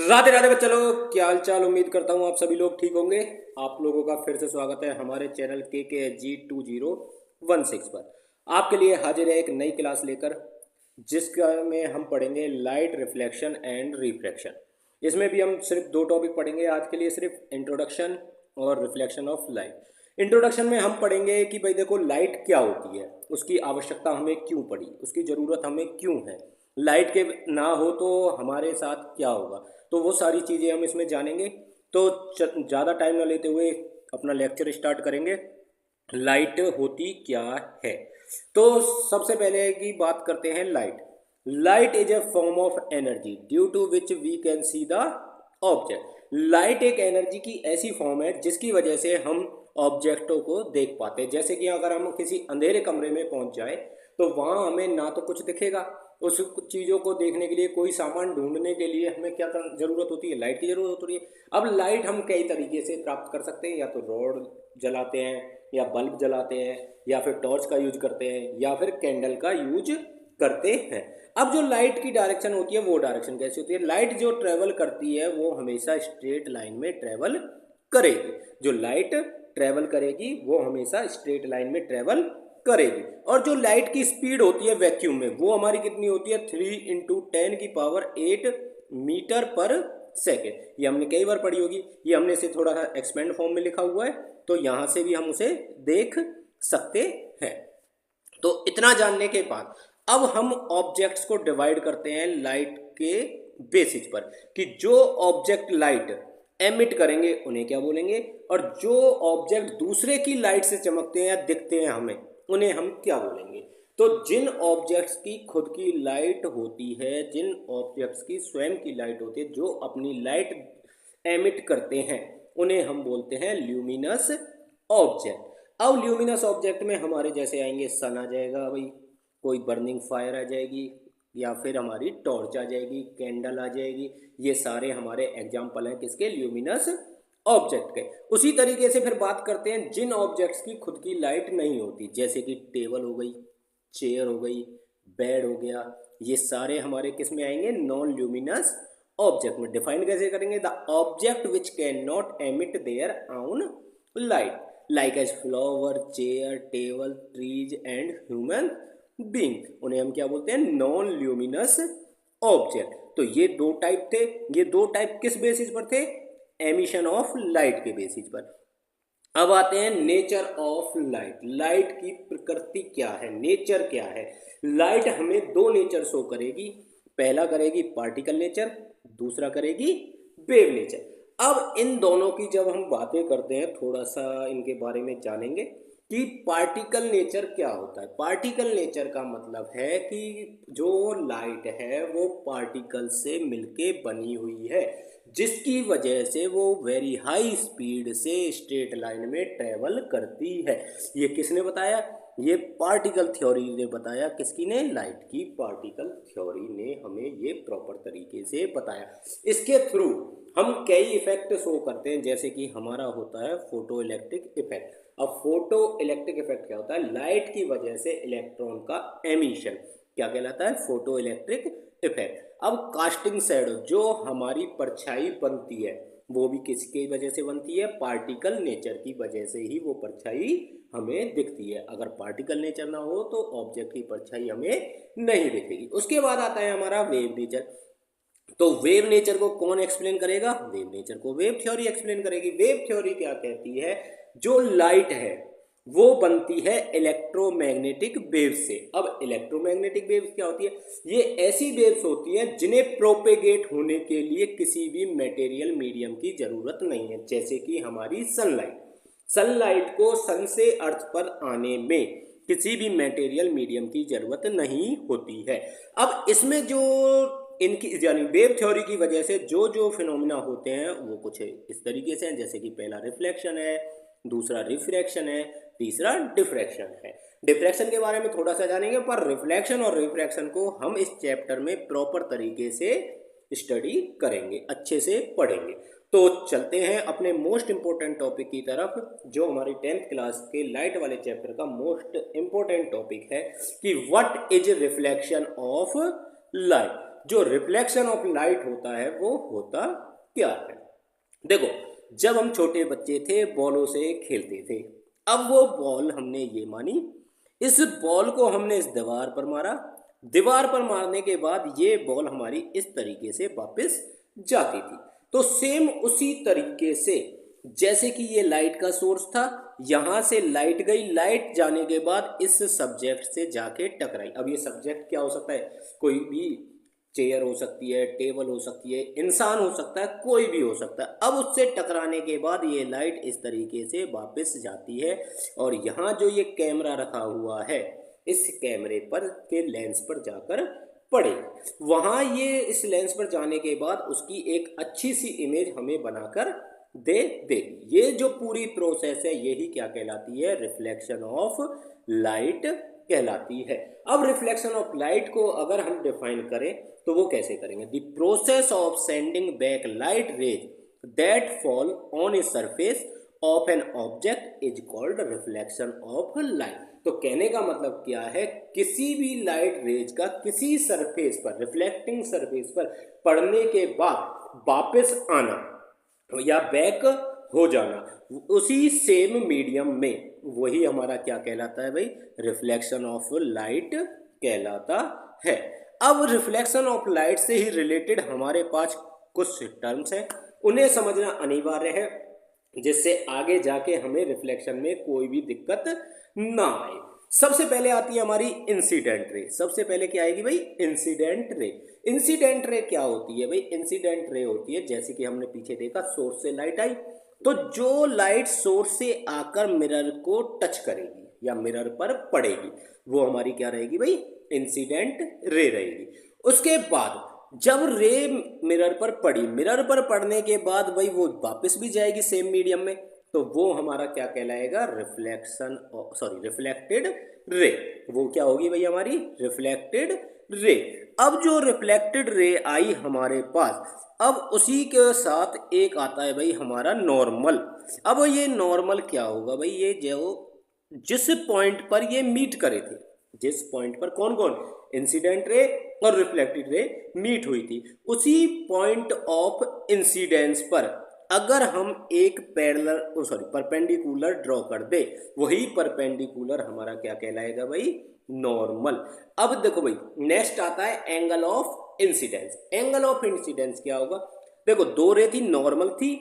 राधे राधे बच्चा लोग, क्या हाल चाल। उम्मीद करता हूँ आप सभी लोग ठीक होंगे। आप लोगों का फिर से स्वागत है हमारे चैनल KKG2016 पर। आपके लिए हाजिर है एक नई क्लास लेकर, जिसका में हम पढ़ेंगे लाइट रिफ्लेक्शन एंड रिफ्रैक्शन। इसमें भी हम सिर्फ दो टॉपिक पढ़ेंगे आज के लिए, सिर्फ इंट्रोडक्शन और रिफ्लेक्शन ऑफ लाइट। इंट्रोडक्शन में हम पढ़ेंगे कि भाई देखो लाइट क्या होती है, उसकी आवश्यकता हमें क्यों पड़ी, उसकी ज़रूरत हमें क्यों है, लाइट के ना हो तो हमारे साथ क्या होगा। तो वो सारी चीज़ें हम इसमें जानेंगे। तो ज़्यादा टाइम ना लेते हुए अपना लेक्चर स्टार्ट करेंगे। लाइट होती क्या है, तो सबसे पहले की बात करते हैं light. Light is a form of energy due to which we can see the object. Light एक एनर्जी की ऐसी फॉर्म है जिसकी वजह से हम ऑब्जेक्टों को देख पाते हैं। जैसे कि अगर हम किसी अंधेरे कमरे में पहुंच जाए तो वहां हमें ना तो कुछ दिखेगा, उस चीज़ों को देखने के लिए, कोई सामान ढूंढने के लिए हमें क्या जरूरत होती है, लाइट की जरूरत होती है। अब लाइट हम कई तरीके से प्राप्त कर सकते हैं, या तो रॉड जलाते हैं, या बल्ब जलाते हैं, या फिर टॉर्च का यूज करते हैं, या फिर कैंडल का यूज करते हैं। अब जो लाइट की डायरेक्शन होती है वो डायरेक्शन कैसी होती है। लाइट जो ट्रेवल करती है वो हमेशा स्ट्रेट लाइन में ट्रेवल करेगी। जो लाइट ट्रेवल करेगी वो हमेशा स्ट्रेट लाइन में ट्रेवल करेगी। और जो लाइट की स्पीड होती है वैक्यूम में, वो हमारी कितनी होती है, 3 × 10⁸ मीटर पर सेकेंड। ये हमने कई बार पढ़ी होगी, ये हमने इसे थोड़ा सा एक्सपेंड फॉर्म में लिखा हुआ है, तो यहाँ से भी हम उसे देख सकते हैं। तो इतना जानने के बाद अब हम ऑब्जेक्ट्स को डिवाइड करते हैं लाइट के बेसिस पर, कि जो ऑब्जेक्ट लाइट एमिट करेंगे उन्हें क्या बोलेंगे, और जो ऑब्जेक्ट दूसरे की लाइट से चमकते हैं या दिखते हैं हमें, उन्हें हम क्या बोलेंगे। तो जिन ऑब्जेक्ट्स की खुद की लाइट होती है, जिन ऑब्जेक्ट्स की स्वयं की लाइट होती है, जो अपनी लाइट एमिट करते हैं, उन्हें हम बोलते हैं ल्यूमिनस ऑब्जेक्ट। अब ल्यूमिनस ऑब्जेक्ट में हमारे जैसे आएंगे सन आ जाएगा भाई, कोई बर्निंग फायर आ जाएगी, या फिर हमारी टॉर्च आ जाएगी, कैंडल आ जाएगी। ये सारे हमारे एग्जाम्पल हैं किसके, ल्यूमिनस ऑब्जेक्ट के। उसी तरीके से फिर बात करते हैं जिन ऑब्जेक्ट्स की खुद की लाइट नहीं होती, जैसे कि टेबल हो गई, चेयर हो गई, बेड हो गया। ये सारे हमारे किस में आएंगे, नॉन ल्यूमिनस ऑब्जेक्ट में। डिफाइन कैसे करेंगे, the object which can not emit their own light like as flower, chair, table, trees and human being, उन्हें हम क्या बोलते हैं, नॉन ल्यूमिनस ऑब्जेक्ट। तो ये दो टाइप थे। ये दो टाइप किस बेसिस पर थे, एमिशन ऑफ लाइट के बेसिस पर। अब आते हैं नेचर ऑफ लाइट। लाइट की प्रकृति क्या है, नेचर क्या है। लाइट हमें दो नेचर शो करेगी। पहला करेगी पार्टिकल नेचर, दूसरा करेगी वेव नेचर। अब इन दोनों की जब हम बातें करते हैं, थोड़ा सा इनके बारे में जानेंगे कि पार्टिकल नेचर क्या होता है। पार्टिकल नेचर का मतलब है कि जो लाइट है वो पार्टिकल से मिलके बनी हुई है, जिसकी वजह से वो वेरी हाई स्पीड से स्ट्रेट लाइन में ट्रेवल करती है। ये किसने बताया, ये पार्टिकल थ्योरी ने बताया। किसकी ने, लाइट की पार्टिकल थ्योरी ने हमें ये प्रॉपर तरीके से बताया। इसके थ्रू हम कई इफेक्ट शो करते हैं, जैसे कि हमारा होता है फोटो इलेक्ट्रिक इफेक्ट। अब फोटो इलेक्ट्रिक इफेक्ट क्या होता है, लाइट की वजह से इलेक्ट्रॉन का एमिशन क्या कहलाता है, फोटो इलेक्ट्रिक इफेक्ट। अब कास्टिंग शैडो, जो हमारी परछाई बनती है, वो भी किसकी वजह से बनती है, पार्टिकल नेचर की वजह से ही वो परछाई हमें दिखती है। अगर पार्टिकल नेचर ना हो तो ऑब्जेक्ट की परछाई हमें नहीं दिखेगी। उसके बाद आता है हमारा वेव नेचर। तो वेव नेचर को कौन एक्सप्लेन करेगा, वेव नेचर को वेव थ्योरी एक्सप्लेन करेगी। वेव थ्योरी क्या कहती है, जो लाइट है वो बनती है इलेक्ट्रोमैग्नेटिक वेव से। अब इलेक्ट्रोमैग्नेटिक वेव्स क्या होती है, ये ऐसी वेव्स होती हैं जिन्हें प्रोपेगेट होने के लिए किसी भी मटेरियल मीडियम की जरूरत नहीं है। जैसे कि हमारी सनलाइट, सनलाइट को सन से अर्थ पर आने में किसी भी मटेरियल मीडियम की जरूरत नहीं होती है। अब इसमें जो इनकी यानी वेव थ्योरी की वजह से जो जो फिनोमिना होते हैं वो कुछ इस तरीके से हैं, जैसे कि पहला रिफ्लेक्शन है, दूसरा रिफ्रैक्शन है, तीसरा डिफ्रैक्शन है। डिफ्रैक्शन के बारे में थोड़ा सा जानेंगे, पर रिफ्लेक्शन और रिफ्रैक्शन को हम इस चैप्टर में प्रॉपर तरीके से स्टडी करेंगे, अच्छे से पढ़ेंगे। तो चलते हैं अपने मोस्ट इंपोर्टेंट टॉपिक की तरफ, जो हमारी 10th क्लास के लाइट वाले चैप्टर का मोस्ट इंपोर्टेंट टॉपिक है कि what is reflection of light. जो रिफ्लेक्शन ऑफ लाइट होता है वो होता क्या है। देखो, जब हम छोटे बच्चे थे बॉलों से खेलते थे, अब वो बॉल हमने ये मानी, इस बॉल को हमने इस दीवार पर मारा, दीवार पर मारने के बाद ये बॉल हमारी इस तरीके से वापस जाती थी। तो सेम उसी तरीके से जैसे कि ये लाइट का सोर्स था, यहाँ से लाइट गई, लाइट जाने के बाद इस सब्जेक्ट से जाके टकराई। अब ये सब्जेक्ट क्या हो सकता है, कोई भी चेयर हो सकती है, टेबल हो सकती है, इंसान हो सकता है, कोई भी हो सकता है। अब उससे टकराने के बाद ये लाइट इस तरीके से वापस जाती है और यहाँ जो ये कैमरा रखा हुआ है इस कैमरे पर के लेंस पर जाकर पड़े, वहाँ ये इस लेंस पर जाने के बाद उसकी एक अच्छी सी इमेज हमें बनाकर दे देगी। ये जो पूरी प्रोसेस है यही क्या कहलाती है, रिफ्लेक्शन ऑफ लाइट कहलाती है। अब रिफ्लेक्शन ऑफ लाइट को अगर हम डिफाइन करें तो वो कैसे करेंगे, the process of sending back light rays that fall on a surface of an object is called reflection of light. तो कहने का मतलब क्या है, किसी भी लाइट रेज का किसी सरफेस पर, रिफ्लेक्टिंग सरफेस पर पड़ने के बाद वापस आना या बैक हो जाना उसी सेम मीडियम में, वही हमारा क्या कहलाता है भाई, रिफ्लेक्शन ऑफ लाइट कहलाता है। अब रिफ्लेक्शन ऑफ लाइट से ही रिलेटेड हमारे पास कुछ टर्म्स हैं, उन्हें समझना अनिवार्य है जिससे आगे जाके हमें रिफ्लेक्शन में कोई भी दिक्कत ना आए। सबसे पहले आती है हमारी इंसिडेंट रे। सबसे पहले क्या आएगी भाई, इंसिडेंट रे। इंसिडेंट रे क्या होती है भाई, इंसिडेंट रे होती है जैसे कि हमने पीछे देखा, सोर्स से लाइट आई तो जो लाइट सोर्स से आकर मिरर को टच करेगी या मिरर पर पड़ेगी वो हमारी क्या रहेगी भाई, इंसिडेंट रे रहेगी। उसके बाद जब रे मिरर पर पड़ी, मिरर पर पड़ने के बाद भाई वो वापस भी जाएगी सेम मीडियम में, तो वो हमारा क्या कहलाएगा, रिफ्लेक्शन रिफ्लेक्टेड रे। वो क्या होगी भाई हमारी, रिफ्लेक्टेड रे। अब जो रिफ्लेक्टेड रे आई हमारे पास, अब उसी के साथ एक आता है भाई हमारा नॉर्मल। अब ये नॉर्मल क्या होगा भाई, ये जो जिस पॉइंट पर ये मीट करे थे, जिस पॉइंट पर कौन कौन, इंसिडेंट रे और रिफ्लेक्टेड रे मीट हुई थी, उसी पॉइंट ऑफ इंसिडेंस पर अगर हम एक परपेंडिकुलर ड्रॉ कर दे, वही परपेंडिकुलर हमारा क्या कहलाएगा भाई, नॉर्मल। अब देखो भाई नेक्स्ट आता है angle of incidence. Angle of incidence क्या होगा, देखो दो रे थी, नॉर्मल थी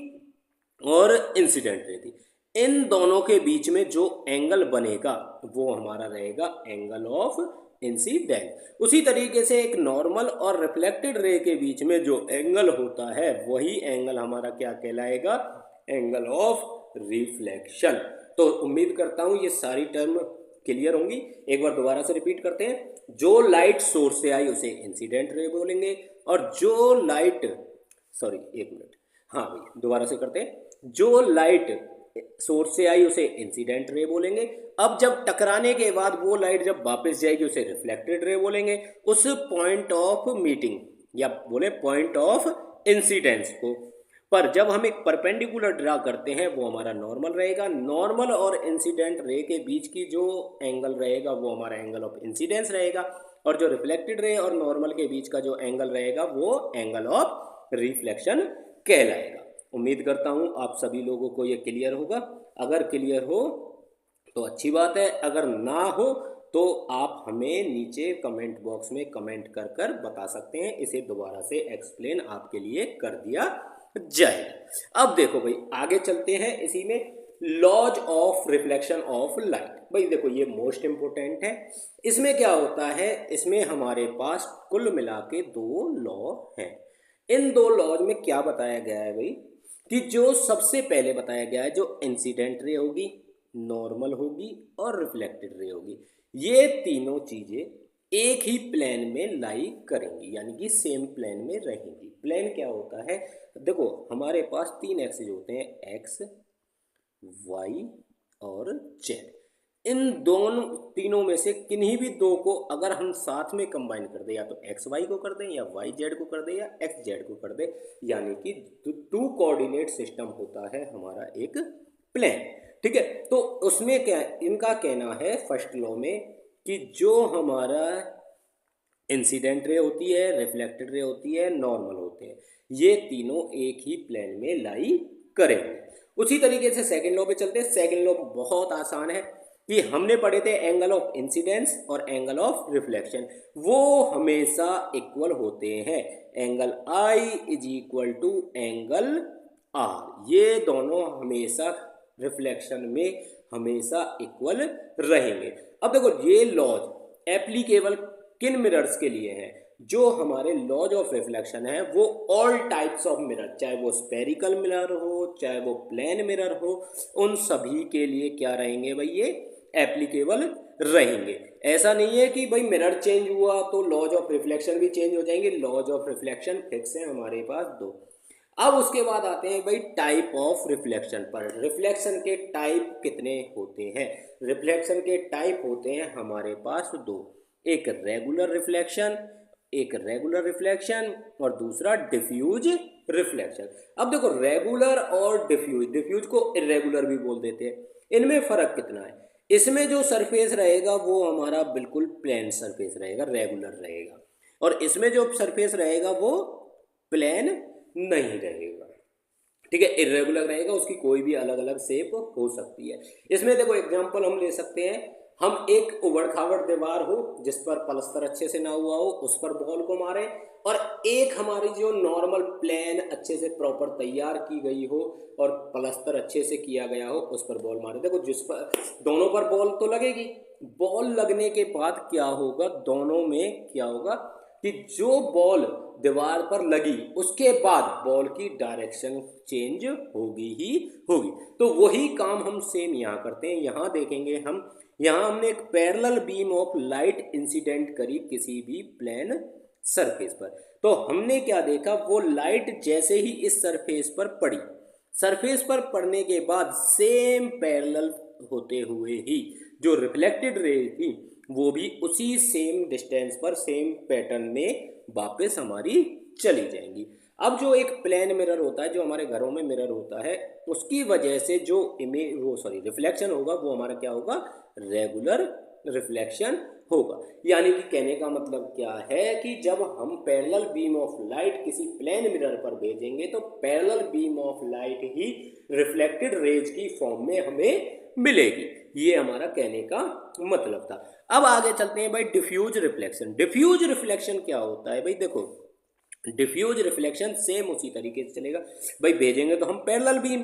और इंसिडेंट रे थी, इन दोनों के बीच में जो एंगल बनेगा वो हमारा रहेगा एंगल ऑफ इंसिडेंट। उसी तरीके से एक नॉर्मल और रिफ्लेक्टेड रे के बीच में जो एंगल होता है वही एंगल हमारा क्या कहलाएगा, एंगल ऑफ रिफ्लेक्शन। तो उम्मीद करता हूं ये सारी टर्म क्लियर होंगी। एक बार दोबारा से रिपीट करते हैं, जो लाइट सोर्स से आई उसे इंसिडेंट रे बोलेंगे और जो लाइट एक मिनट, हाँ भाई दोबारा से करते हैं, जो लाइट सोर्स से आई उसे इंसिडेंट रे बोलेंगे। अब जब टकराने के बाद वो लाइट जब वापस जाएगी उसे रिफ्लेक्टेड रे बोलेंगे। उस पॉइंट ऑफ मीटिंग या बोले पॉइंट ऑफ इंसिडेंस को पर जब हम एक परपेंडिकुलर ड्रा करते हैं वो हमारा नॉर्मल रहेगा। नॉर्मल और इंसिडेंट रे के बीच की जो एंगल रहेगा वो हमारा एंगल ऑफ इंसिडेंस रहेगा और जो रिफ्लेक्टेड रे और नॉर्मल के बीच का जो एंगल रहेगा वो एंगल ऑफ रिफ्लेक्शन कहलाएगा। उम्मीद करता हूँ आप सभी लोगों को ये क्लियर होगा। अगर क्लियर हो तो अच्छी बात है, अगर ना हो तो आप हमें नीचे कमेंट बॉक्स में कमेंट कर कर बता सकते हैं, इसे दोबारा से एक्सप्लेन आपके लिए कर दिया जाएगा। अब देखो भाई आगे चलते हैं, इसी में laws of reflection of light. भाई देखो ये मोस्ट इंपोर्टेंट है। इसमें क्या होता है, इसमें हमारे पास कुल मिला के दो लॉ हैं। इन दो लॉज में क्या बताया गया है भाई, कि जो सबसे पहले बताया गया है, जो इंसिडेंट रे होगी, नॉर्मल होगी और रिफ्लेक्टेड रे होगी, ये तीनों चीजें एक ही प्लेन में लाई करेंगी, यानी कि सेम प्लेन में रहेंगी। प्लेन क्या होता है, देखो हमारे पास तीन एक्सिस होते हैं, एक्स वाई और जेड। इन दोनों तीनों में से किन्हीं भी दो को अगर हम साथ में कंबाइन कर दें, या तो एक्स वाई को कर दें या वाई जेड को कर दें या एक्स जेड को कर दें, यानी कि टू कोऑर्डिनेट सिस्टम होता है हमारा एक प्लेन। ठीक है, तो उसमें क्या इनका कहना है फर्स्ट लॉ में कि जो हमारा इंसिडेंट रे होती है, रिफ्लेक्टेड रे होती है, नॉर्मल होते हैं। ये तीनों एक ही प्लेन में लाई करेंगे। उसी तरीके से सेकंड लॉ पे चलते हैं। सेकंड लॉ बहुत आसान है कि हमने पढ़े थे एंगल ऑफ इंसिडेंस और एंगल ऑफ रिफ्लेक्शन, वो हमेशा इक्वल होते हैं। Angle I is equal to angle R, ये दोनों हमेशा रिफ्लेक्शन में हमेशा इक्वल रहेंगे। अब देखो ये लॉज एप्लीकेबल किन मिरर्स के लिए हैं? जो हमारे लॉज ऑफ रिफ्लेक्शन है वो ऑल टाइप्स ऑफ मिरर, चाहे वो स्पेरिकल मिरर हो चाहे वो प्लेन मिरर हो, उन सभी के लिए क्या रहेंगे भाई? ये एप्लीकेबल रहेंगे। ऐसा नहीं है कि भाई मिरर चेंज हुआ तो लॉज ऑफ रिफ्लेक्शन भी चेंज हो जाएंगे। लॉज ऑफ रिफ्लेक्शन फिक्स है हमारे पास दो। अब उसके बाद आते हैं भाई टाइप ऑफ रिफ्लेक्शन पर। रिफ्लेक्शन के टाइप कितने होते हैं? रिफ्लेक्शन के टाइप होते हैं हमारे पास दो, एक रेगुलर रिफ्लेक्शन और दूसरा डिफ्यूज रिफ्लेक्शन। अब देखो रेगुलर और डिफ्यूज को इरेगुलर भी बोल देते हैं। इनमें फर्क कितना है? इसमें जो सरफेस रहेगा वो हमारा बिल्कुल प्लेन सरफेस रहेगा, रेगुलर रहेगा, और इसमें जो सरफेस रहेगा वो प्लेन नहीं रहेगा। ठीक है, इरेगुलर रहेगा, उसकी कोई भी अलग अलग शेप हो सकती है। इसमें देखो एग्जांपल हम ले सकते हैं। हम एक उबड़ खाबड़ दीवार हो जिस पर पलस्तर अच्छे से ना हुआ हो, उस पर बॉल को मारे, और एक हमारी जो नॉर्मल प्लेन अच्छे से प्रॉपर तैयार की गई हो और पलस्तर अच्छे से किया गया हो, उस पर बॉल मारे। देखो जिस पर दोनों पर बॉल तो लगेगी। बॉल लगने के बाद क्या होगा? दोनों में क्या होगा कि जो बॉल दीवार पर लगी उसके बाद बॉल की डायरेक्शन चेंज होगी ही होगी। तो वही काम हम सेम यहाँ करते हैं। यहाँ देखेंगे हम, यहाँ हमने एक parallel beam of light incident करी किसी भी प्लेन सरफेस पर। तो हमने क्या देखा? वो लाइट जैसे ही इस सरफेस पर पड़ी, सरफेस पर पड़ने के बाद सेम पैरेलल होते हुए ही जो रिफ्लेक्टेड रे थी वो भी उसी सेम डिस्टेंस पर सेम पैटर्न में वापस हमारी चली जाएंगी। अब जो एक प्लेन मिरर होता है, जो हमारे घरों में मिरर होता है, उसकी वजह से जो रिफ्लेक्शन होगा वो हमारा क्या होगा? रेगुलर रिफ्लेक्शन होगा। यानी कि कहने का मतलब क्या है कि जब हम पैरेलल बीम ऑफ लाइट किसी प्लेन मिरर पर भेजेंगे तो parallel beam of light he reflected raise की फॉर्म में हमें मिलेगी। ये हमारा कहने का मतलब था। अब आगे चलते हैं भाई डिफ्यूज रिफ्लेक्शन। डिफ्यूज रिफ्लेक्शन क्या होता है भाई? देखो डिफ्यूज रिफ्लेक्शन सेम उसी तरीके से चलेगा भाई। भेजेंगे तो हम पैरेलल बीम,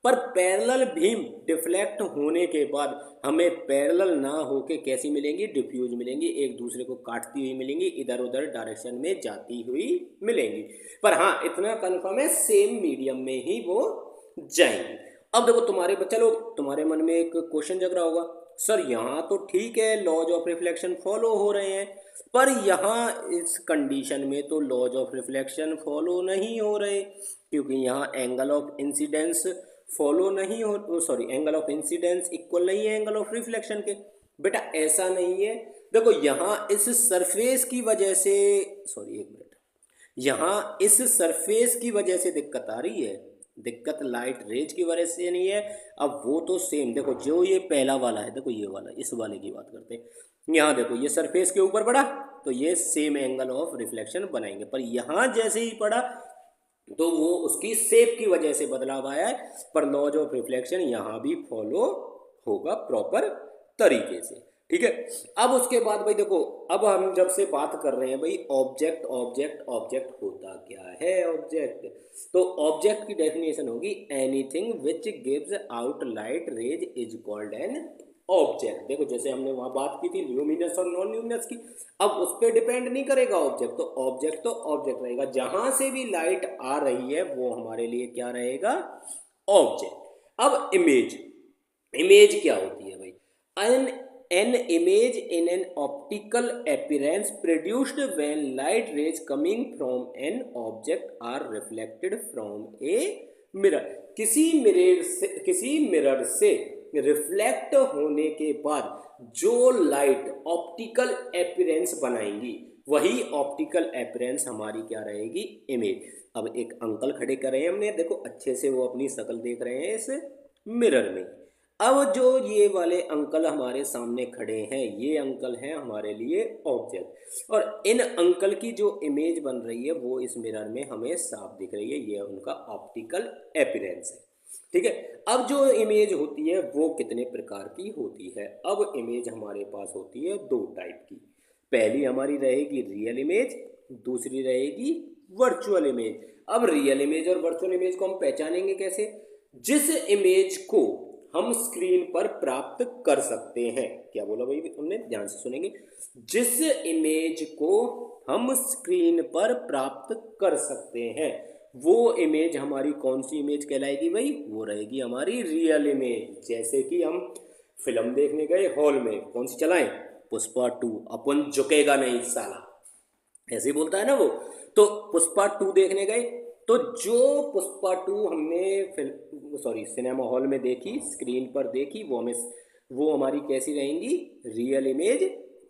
पर पैरेलल बीम डिफ्लेक्ट होने के बाद हमें पैरेलल ना होके कैसी मिलेंगी? डिफ्यूज मिलेंगी, एक दूसरे को काटती हुई मिलेंगी, इधर उधर डायरेक्शन में जाती हुई मिलेंगी। पर हाँ इतना कन्फर्म है, सेम मीडियम में ही वो जाएंगी। अब देखो तुम्हारे मन में एक क्वेश्चन जग रहा होगा, सर यहाँ तो ठीक है लॉज ऑफ रिफ्लेक्शन फॉलो हो रहे हैं, पर यहाँ इस कंडीशन में तो लॉज ऑफ रिफ्लेक्शन फॉलो नहीं हो रहे, क्योंकि यहाँ एंगल ऑफ इंसिडेंस फॉलो नहीं हो, एंगल ऑफ इंसिडेंस इक्वल नहीं है एंगल ऑफ रिफ्लेक्शन के। बेटा ऐसा नहीं है। देखो यहाँ इस सरफेस की वजह से, एक मिनट, यहाँ इस सरफेस की वजह से दिक्कत आ रही है, दिक्कत लाइट रेज की वजह से नहीं है। अब वो तो सेम, देखो जो ये पहला वाला है, देखो ये वाला, इस वाले की बात करते हैं। यहाँ देखो ये सरफेस के ऊपर पड़ा तो ये सेम एंगल ऑफ रिफ्लेक्शन बनाएंगे, पर यहाँ जैसे ही पड़ा तो वो उसकी शेप की वजह से बदलाव आया है, पर लॉज ऑफ रिफ्लेक्शन यहाँ भी फॉलो होगा प्रॉपर तरीके से। ठीक है। अब उसके बाद भाई देखो, अब हम जब से बात कर रहे हैं भाई ऑब्जेक्ट ऑब्जेक्ट ऑब्जेक्ट होता क्या है? ऑब्जेक्ट, तो ऑब्जेक्ट की डेफिनेशन होगी anything which gives out light rays is called an object. देखो जैसे हमने वहां बात की थी ल्यूमिनस और नॉन ल्यूमिनस की, अब उस पर डिपेंड नहीं करेगा ऑब्जेक्ट, तो ऑब्जेक्ट रहेगा। जहां से भी लाइट आ रही है वो हमारे लिए क्या रहेगा? ऑब्जेक्ट। अब इमेज, इमेज क्या होती है भाई? an image in an optical appearance produced when light rays coming from an object are reflected from a mirror। किसी मिरर से रिफ्लेक्ट होने के बाद जो लाइट ऑप्टिकल एपिरेंस बनाएंगी वही ऑप्टिकल एपिरेंस हमारी क्या रहेगी? इमेज। अब एक अंकल खड़े कर रहे हैं हमने, देखो अच्छे से वो अपनी शक्ल देख रहे हैं इस मिरर में। अब जो ये वाले अंकल हमारे सामने खड़े हैं, ये अंकल हैं हमारे लिए ऑब्जेक्ट, और इन अंकल की जो इमेज बन रही है वो इस मिरर में हमें साफ दिख रही है। ये उनका ऑप्टिकल अपीयरेंस है। ठीक है। अब जो इमेज होती है वो कितने प्रकार की होती है? अब इमेज हमारे पास होती है दो टाइप की। पहली हमारी रहेगी रियल इमेज, दूसरी रहेगी वर्चुअल इमेज। अब रियल इमेज और वर्चुअल इमेज को हम पहचानेंगे कैसे? जिस इमेज को हम स्क्रीन पर प्राप्त कर सकते हैं। क्या बोला भाई हमने? ध्यान से सुनेंगे। जिस इमेज को हम स्क्रीन पर प्राप्त कर सकते हैं वो इमेज हमारी कौन सी इमेज कहलाएगी भाई? वो रहेगी हमारी रियल इमेज। जैसे कि हम फिल्म देखने गए हॉल में, कौन सी चलाएं? पुष्पा 2। अपन झुकेगा नहीं साला, ऐसे ही बोलता है ना वो। तो पुष्पा 2 देखने गए, तो जो पुष्पा 2 हमने सिनेमा हॉल में देखी, स्क्रीन पर देखी, वो हमारी कैसी रहेंगी? रियल इमेज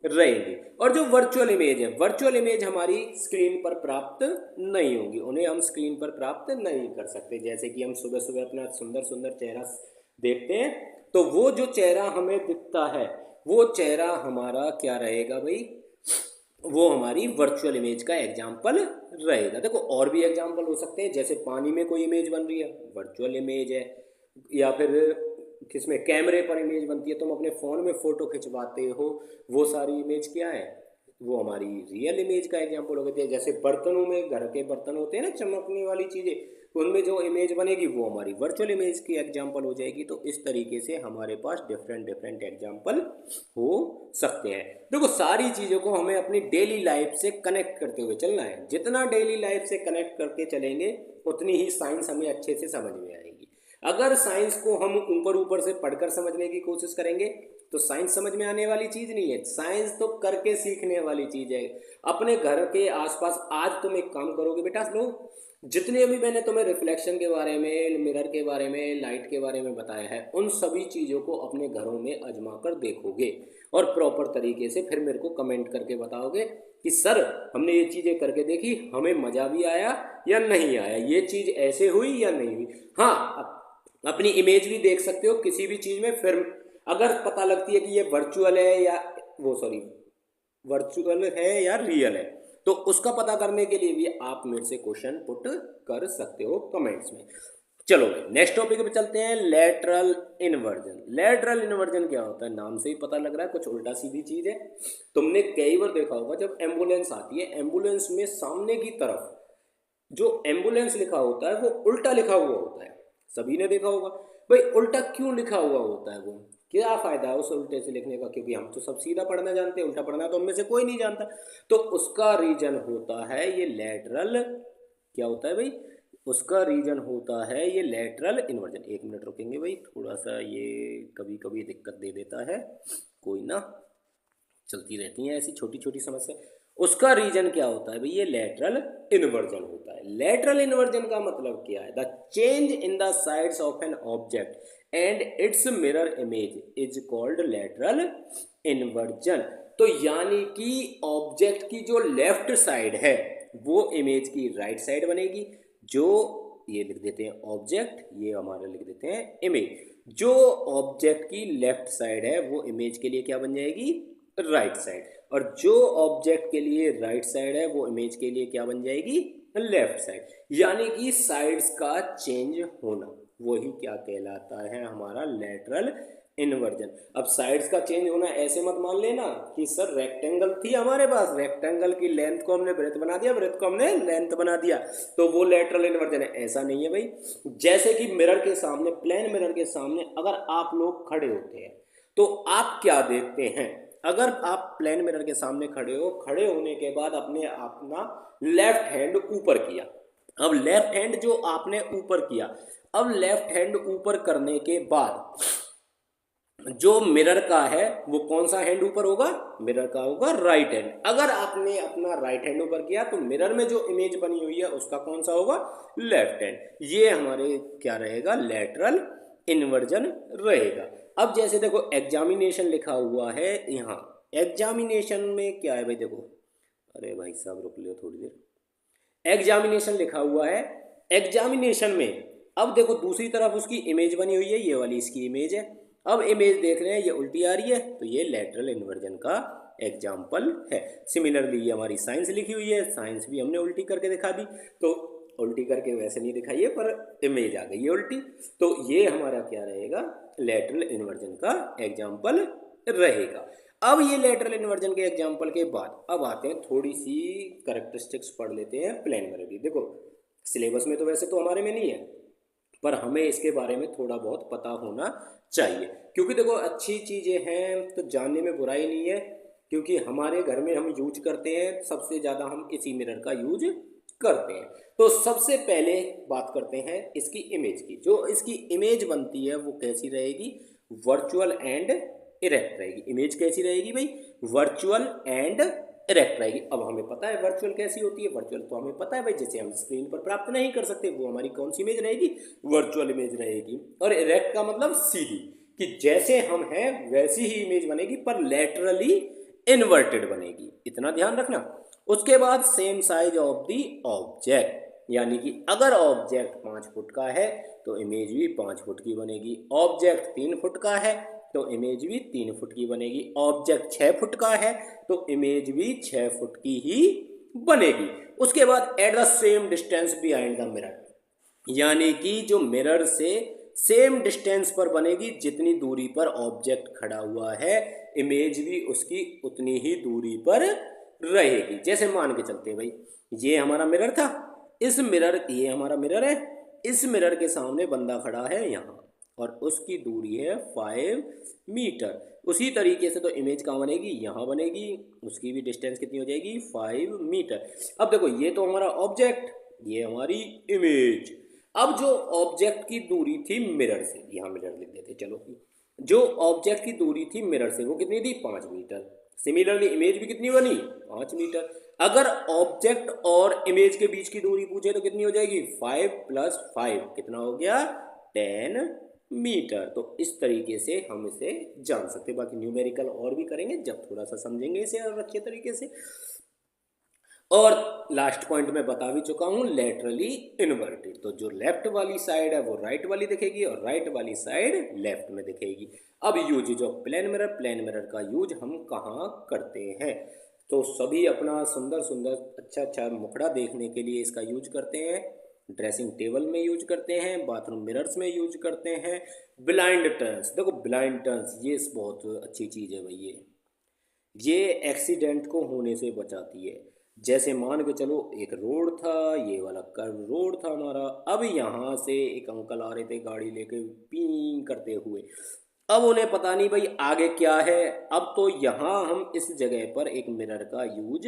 रहेंगी। और जो वर्चुअल इमेज है, वर्चुअल इमेज हमारी स्क्रीन पर प्राप्त नहीं होंगी, उन्हें हम स्क्रीन पर प्राप्त नहीं कर सकते। जैसे कि हम सुबह सुबह अपना सुंदर सुंदर चेहरा देखते हैं, तो वो जो चेहरा हमें दिखता है वो चेहरा हमारा क्या रहेगा भाई? वो हमारी वर्चुअल इमेज का एग्जाम्पल रहेगा। देखो और भी एग्जाम्पल हो सकते हैं, जैसे पानी में कोई इमेज बन रही है, वर्चुअल इमेज है। या फिर किसमें? कैमरे पर इमेज बनती है, तुम अपने फ़ोन में फ़ोटो खिंचवाते हो, वो सारी इमेज क्या है? वो हमारी रियल इमेज का एग्जाम्पल हो गए। जैसे बर्तनों में, घर के बर्तन होते हैं ना चमकने वाली चीज़ें, उनमें जो इमेज बनेगी वो हमारी वर्चुअल इमेज की एग्जाम्पल हो जाएगी। तो इस तरीके से हमारे पास डिफरेंट डिफरेंट एग्जाम्पल हो सकते हैं। देखो सारी चीज़ों को हमें अपनी डेली लाइफ से कनेक्ट करते हुए चलना है। जितना डेली लाइफ से कनेक्ट करके चलेंगे उतनी ही साइंस हमें अच्छे से समझ में आएगी। अगर साइंस को हम ऊपर ऊपर से पढ़कर समझने की कोशिश करेंगे तो साइंस समझ में आने वाली चीज़ नहीं है। साइंस तो करके सीखने वाली चीज़ है। अपने घर के आसपास आज तुम एक काम करोगे बेटा, लो जितने भी मैंने तुम्हें रिफ्लेक्शन के बारे में, मिरर के बारे में, लाइट के बारे में बताया है, उन सभी चीज़ों को अपने घरों में आजमा कर देखोगे और प्रॉपर तरीके से फिर मेरे को कमेंट करके बताओगे कि सर हमने ये चीज़ें करके देखी, हमें मज़ा भी आया या नहीं आया, ये चीज़ ऐसे हुई या नहीं हुई। हाँ, अपनी इमेज भी देख सकते हो किसी भी चीज़ में। फिर अगर पता लगती है कि ये वर्चुअल है या वर्चुअल है या रियल है, तो उसका पता करने के लिए भी आप मेरे से क्वेश्चन पुट कर सकते हो कमेंट्स में। चलो नेक्स्ट टॉपिक पे चलते हैं, लेटरल इन्वर्जन। लेटरल इन्वर्जन क्या होता है? नाम से ही पता लग रहा है कुछ उल्टा सीधी चीज है। तुमने कई बार देखा होगा जब एम्बुलेंस आती है, एम्बुलेंस में सामने की तरफ जो एम्बुलेंस लिखा होता है वो उल्टा लिखा हुआ होता है। सभी ने देखा होगा। भाई उल्टा क्यों लिखा हुआ होता है? वो क्या फायदा है उस उल्टे से लिखने का? क्योंकि हम तो सब सीधा पढ़ना जानते हैं, उल्टा पढ़ना तो हम में से कोई नहीं जानता। तो उसका रीजन होता है ये लेटरल, क्या होता है भाई? उसका रीजन होता है ये लेटरल इन्वर्जन। एक मिनट रुकेंगे भाई, थोड़ा सा ये कभी कभी दिक्कत दे देता है, कोई ना, चलती रहती हैं ऐसी छोटी छोटी समस्या। उसका रीजन क्या होता है भाई? ये लेटरल इन्वर्जन होता है। लेटरल इन्वर्जन का मतलब क्या है? The change in the sides of an object and it's mirror image is called lateral inversion. तो यानी कि ऑब्जेक्ट की जो लेफ्ट साइड है वो इमेज की राइट साइड बनेगी। जो ये लिख देते हैं ऑब्जेक्ट, ये हमारे लिख देते हैं इमेज। जो ऑब्जेक्ट की लेफ्ट साइड है वो इमेज के लिए क्या बन जाएगी? Right side. और जो ऑब्जेक्ट के लिए राइट साइड है वो इमेज के लिए क्या बन जाएगी? Left side. यानी कि साइड्स का चेंज होना, वही क्या कहलाता है? हमारा लेटरल इन्वर्जन। अब साइड्स का चेंज होना ऐसे मत मान लेना कि सर रेक्टेंगल थी हमारे पास, रेक्टेंगल की लेंथ को हमने ब्रेथ बना दिया, ब्रेथ को हमने लेंथ बना दिया, तो वो लेटरल इन्वर्जन है। ऐसा नहीं है भाई। जैसे कि मिरर के सामने, प्लेन मिरर के सामने अगर आप लोग खड़े होते हैं तो आप क्या देखते हैं? अगर आप प्लेन मिरर के सामने खड़े हो, खड़े होने के बाद अपने अपना लेफ्ट हैंड ऊपर किया। अब लेफ्ट हैंड जो आपने ऊपर किया, अब लेफ्ट हैंड ऊपर करने के बाद जो मिरर का है वो कौन सा हैंड ऊपर होगा? मिरर का होगा राइट हैंड। अगर आपने अपना राइट हैंड ऊपर किया तो मिरर में जो इमेज बनी हुई है उसका कौन सा होगा? Left hand. ये हमारे क्या रहेगा? लेटरल इन्वर्जन रहेगा। अब जैसे देखो एग्जामिनेशन लिखा हुआ है यहाँ, एग्जामिनेशन में क्या है भाई? देखो, अरे भाई साहब रुक लो थोड़ी देर। एग्जामिनेशन लिखा हुआ है, एग्जामिनेशन में अब देखो दूसरी तरफ उसकी इमेज बनी हुई है, ये वाली इसकी इमेज है। अब इमेज देख रहे हैं ये उल्टी आ रही है, तो ये लेटरल इन्वर्जन का एग्जाम्पल है। सिमिलरली ये हमारी साइंस लिखी हुई है, साइंस भी हमने उल्टी करके दिखा दी, तो उल्टी करके वैसे नहीं दिखाई है पर इमेज आ गई है उल्टी, तो ये हमारा क्या रहेगा, लेटरल इन्वर्जन का एग्जाम्पल रहेगा। अब ये लेटरल इन्वर्जन के एग्जाम्पल के बाद अब आते हैं थोड़ी सी करेक्टरिस्टिक्स पढ़ लेते हैं प्लेन मिरर की। देखो सिलेबस में तो वैसे तो हमारे में नहीं है, पर हमें इसके बारे में थोड़ा बहुत पता होना चाहिए, क्योंकि देखो अच्छी चीज़ें हैं तो जानने में बुराई नहीं है, क्योंकि हमारे घर में हम यूज करते हैं, सबसे ज़्यादा हम इसी मिरर का यूज करते हैं। तो सबसे पहले बात करते हैं इसकी इमेज की। जो इसकी इमेज बनती है वो कैसी रहेगी, वर्चुअल एंड इरेक्ट रहेगी। इमेज कैसी रहेगी भाई, वर्चुअल एंड इरेक्ट रहेगी। अब हमें पता है वर्चुअल कैसी होती है, वर्चुअल तो हमें पता है भाई, जैसे हम स्क्रीन पर प्राप्त नहीं कर सकते, वो हमारी कौन सी इमेज रहेगी, वर्चुअल इमेज रहेगी। और इरेक्ट का मतलब सीधी, कि जैसे हम हैं वैसी ही इमेज बनेगी पर लेटरली इन्वर्टेड बनेगी, इतना ध्यान रखना। उसके बाद same size of the object, यानी कि अगर ऑब्जेक्ट 5 फुट का है तो इमेज भी 5 फुट की बनेगी, ऑब्जेक्ट 3 फुट का है तो इमेज भी 3 फुट की बनेगी, ऑब्जेक्ट 6 फुट का है तो इमेज भी 6 फुट की ही बनेगी। उसके बाद at the same distance behind the mirror, यानी कि जो मिरर से सेम डिस्टेंस पर बनेगी, जितनी दूरी पर ऑब्जेक्ट खड़ा हुआ है इमेज भी उसकी उतनी ही दूरी पर रहेगी। जैसे मान के चलते हैं भाई, ये हमारा मिरर था, इस मिरर, ये हमारा मिरर है, इस मिरर के सामने बंदा खड़ा है यहाँ और उसकी दूरी है 5 मीटर। उसी तरीके से तो इमेज कहाँ बनेगी, यहाँ बनेगी, उसकी भी डिस्टेंस कितनी हो जाएगी, 5 मीटर। अब देखो ये तो हमारा ऑब्जेक्ट, ये हमारी इमेज। अब जो ऑब्जेक्ट की दूरी थी मिरर से, यहाँ मिरर लिख देते चलो, जो ऑब्जेक्ट की दूरी थी मिरर से वो कितनी थी, 5 मीटर। सिमिलरली इमेज भी कितनी बनी, 5 मीटर। अगर ऑब्जेक्ट और इमेज के बीच की दूरी पूछे तो कितनी हो जाएगी, 5 + 5 कितना हो गया, 10 मीटर। तो इस तरीके से हम इसे जान सकते हैं। बाकी न्यूमेरिकल और भी करेंगे जब थोड़ा सा समझेंगे इसे और अच्छे तरीके से। और लास्ट पॉइंट में बता भी चुका हूं, लेटरली इन्वर्टेड, तो जो लेफ्ट वाली साइड है वो राइट वाली दिखेगी और राइट वाली साइड लेफ्ट में दिखेगी। अब use of plane mirror, plane mirror का यूज हम कहाँ करते हैं, तो सभी अपना सुंदर सुंदर अच्छा अच्छा मुखड़ा देखने के लिए इसका यूज करते हैं, ड्रेसिंग टेबल में यूज करते हैं, बाथरूम मिरर्स में यूज करते हैं। ब्लाइंड टर्न्स, देखो ब्लाइंड टर्न्स ये बहुत अच्छी चीज़ है भाई, ये एक्सीडेंट को होने से बचाती है। जैसे मान के चलो एक रोड था, ये वाला कर्व रोड था हमारा, अब यहाँ से एक अंकल आ रहे थे गाड़ी लेके पी करते हुए, अब उन्हें पता नहीं भाई आगे क्या है, अब तो यहाँ हम इस जगह पर एक मिरर का यूज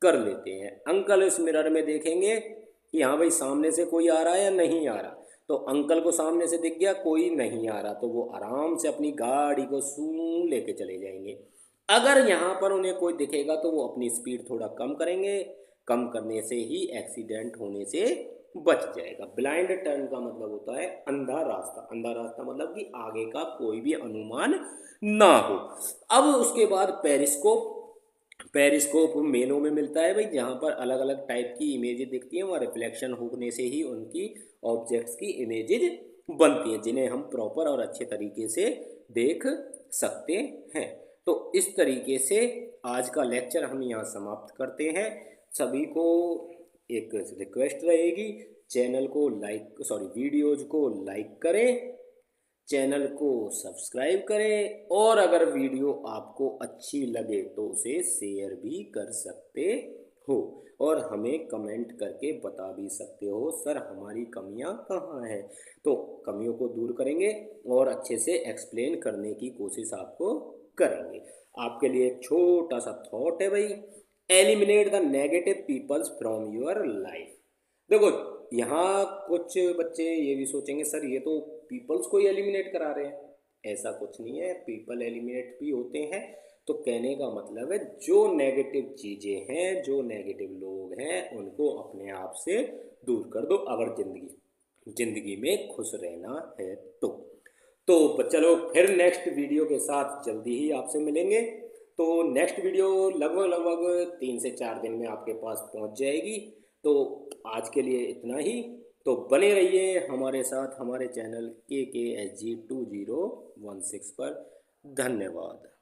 कर लेते हैं। अंकल इस मिरर में देखेंगे कि हाँ भाई सामने से कोई आ रहा है या नहीं आ रहा, तो अंकल को सामने से दिख गया कोई नहीं आ रहा, तो वो आराम से अपनी गाड़ी को सूं लेके चले जाएंगे। अगर यहाँ पर उन्हें कोई दिखेगा तो वो अपनी स्पीड थोड़ा कम करेंगे, कम करने से ही एक्सीडेंट होने से बच जाएगा। ब्लाइंड टर्न का मतलब होता है अंधा रास्ता, अंधा रास्ता मतलब कि आगे का कोई भी अनुमान ना हो। अब उसके बाद पेरिस्कोप, पेरिस्कोप मेलों में मिलता है भाई, जहाँ पर अलग अलग टाइप की इमेजेस दिखती हैं, वहाँ रिफ्लेक्शन होने से ही उनकी ऑब्जेक्ट्स की इमेजेस बनती हैं, जिन्हें हम प्रॉपर और अच्छे तरीके से देख सकते हैं। तो इस तरीके से आज का लेक्चर हम यहाँ समाप्त करते हैं। सभी को एक रिक्वेस्ट रहेगी, चैनल को लाइक, सॉरी वीडियोज को लाइक करें, चैनल को सब्सक्राइब करें, और अगर वीडियो आपको अच्छी लगे तो उसे शेयर भी कर सकते हो और हमें कमेंट करके बता भी सकते हो सर हमारी कमियां कहाँ हैं, तो कमियों को दूर करेंगे और अच्छे से एक्सप्लेन करने की कोशिश आपको करेंगे। आपके लिए एक छोटा सा थॉट है भाई, eliminate the negative peoples from your life. देखो यहाँ कुछ बच्चे ये भी सोचेंगे सर ये तो पीपल्स को ही एलिमिनेट करा रहे हैं, ऐसा कुछ नहीं है, पीपल एलिमिनेट भी होते हैं। तो कहने का मतलब है जो नेगेटिव चीज़ें हैं, जो नेगेटिव लोग हैं, उनको अपने आप से दूर कर दो अगर जिंदगी में खुश रहना है तो चलो फिर नेक्स्ट वीडियो के साथ जल्दी ही आपसे मिलेंगे। तो नेक्स्ट वीडियो लगभग 3 से 4 दिन में आपके पास पहुंच जाएगी। तो आज के लिए इतना ही, तो बने रहिए हमारे साथ, हमारे चैनल KKSG 20 16 पर। धन्यवाद।